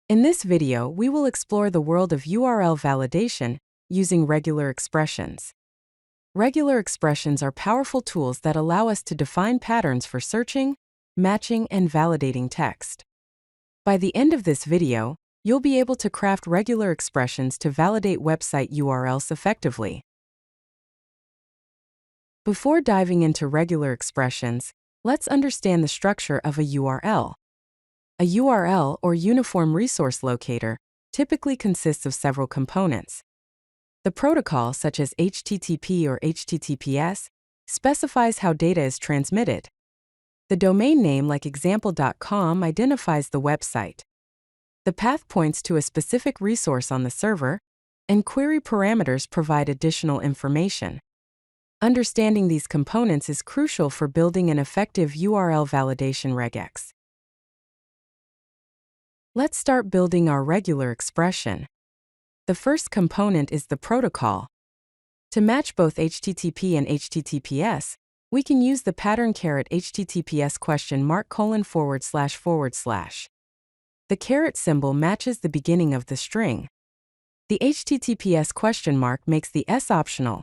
In this video, we will explore the world of URL validation using regular expressions. Regular expressions are powerful tools that allow us to define patterns for searching, matching, and validating text. By the end of this video, you'll be able to craft regular expressions to validate website URLs effectively. Before diving into regular expressions, let's understand the structure of a URL. A URL, or Uniform Resource Locator, typically consists of several components. The protocol, such as HTTP or HTTPS, specifies how data is transmitted. The domain name, like example.com, identifies the website. The path points to a specific resource on the server, and query parameters provide additional information. Understanding these components is crucial for building an effective URL validation regex. Let's start building our regular expression. The first component is the protocol. To match both HTTP and HTTPS, we can use the pattern *HTTPS ? The caret symbol matches the beginning of the string. The HTTPS question mark makes the S optional,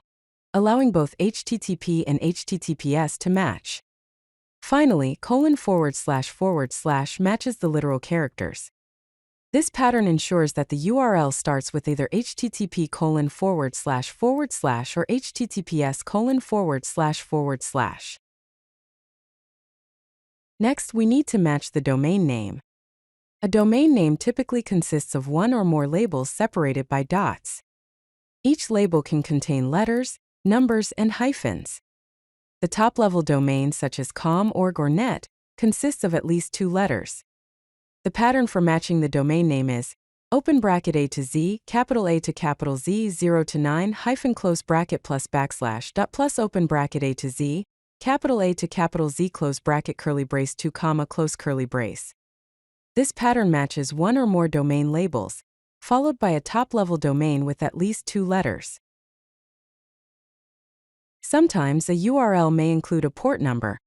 allowing both HTTP and HTTPS to match. Finally, : matches the literal characters. This pattern ensures that the URL starts with either http : or https : Next, we need to match the domain name. A domain name typically consists of one or more labels separated by dots. Each label can contain letters, numbers, and hyphens. The top-level domains, such as .com, .org, or .net, consists of at least 2 letters. The pattern for matching the domain name is A to Z, capital A to capital Z, 0 to 9, hyphen close bracket plus backslash dot plus open bracket A to Z, capital A to capital Z, close bracket curly brace 2 comma close curly brace. This pattern matches one or more domain labels, followed by a top-level domain with at least 2 letters. Sometimes a URL may include a port number,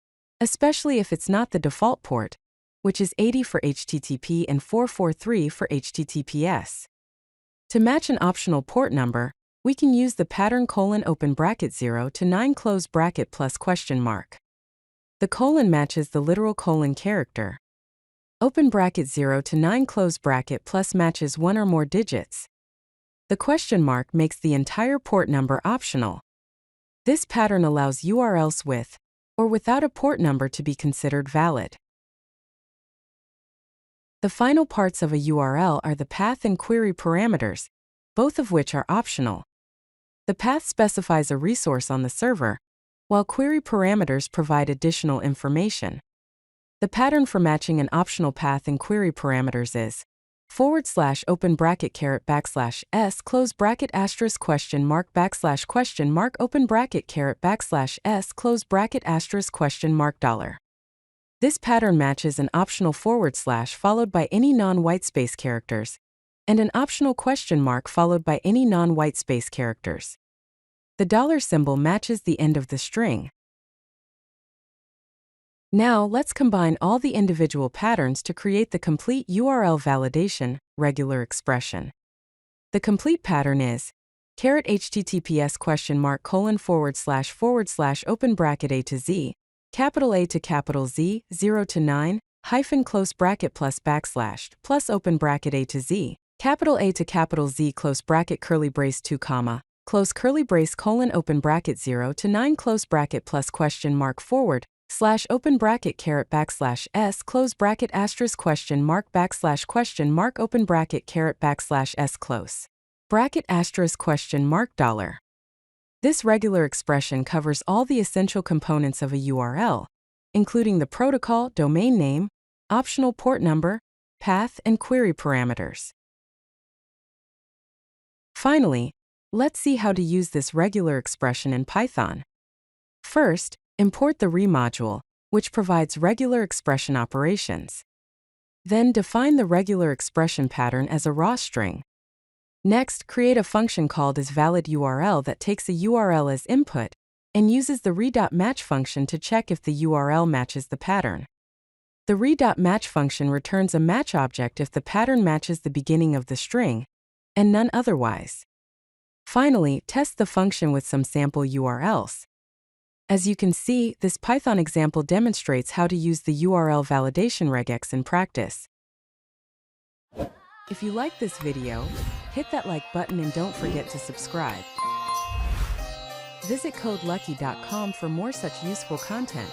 especially if it's not the default port, which is 80 for HTTP and 443 for HTTPS. To match an optional port number, we can use the pattern : 0 to 9 close bracket plus question mark. The colon matches the literal colon character. 0 to 9 close bracket plus matches one or more digits. The question mark makes the entire port number optional. This pattern allows URLs with or without a port number to be considered valid. The final parts of a URL are the path and query parameters, both of which are optional. The path specifies a resource on the server, while query parameters provide additional information. The pattern for matching an optional path and query parameters is / open bracket *s close bracket * question mark / open bracket *s close bracket $. This pattern matches an optional / followed by any non-whitespace characters, and an optional question mark followed by any non-whitespace characters. The $ symbol matches the end of the string. Now, let's combine all the individual patterns to create the complete URL validation regular expression. The complete pattern is *HTTPS ? open bracket A to Z, capital A to capital Z, 0 to 9, hyphen close bracket plus backslash, plus open bracket A to Z, capital A to capital Z, close bracket curly brace 2 comma, close curly brace : open bracket 0 to 9 close bracket plus question mark / open bracket *s close bracket * question mark open bracket *s close bracket question mark $. This regular expression covers all the essential components of a URL, including the protocol, domain name, optional port number, path, and query parameters. Finally, let's see how to use this regular expression in Python. First, import the re module, which provides regular expression operations. Then define the regular expression pattern as a raw string. Next, create a function called asValidURL that takes a URL as input and uses the re.match function to check if the URL matches the pattern. The re.match function returns a match object if the pattern matches the beginning of the string, and none otherwise. Finally, test the function with some sample URLs. As you can see, this Python example demonstrates how to use the URL validation regex in practice. If you like this video, hit that like button and don't forget to subscribe. Visit CodeLucky.com for more such useful content.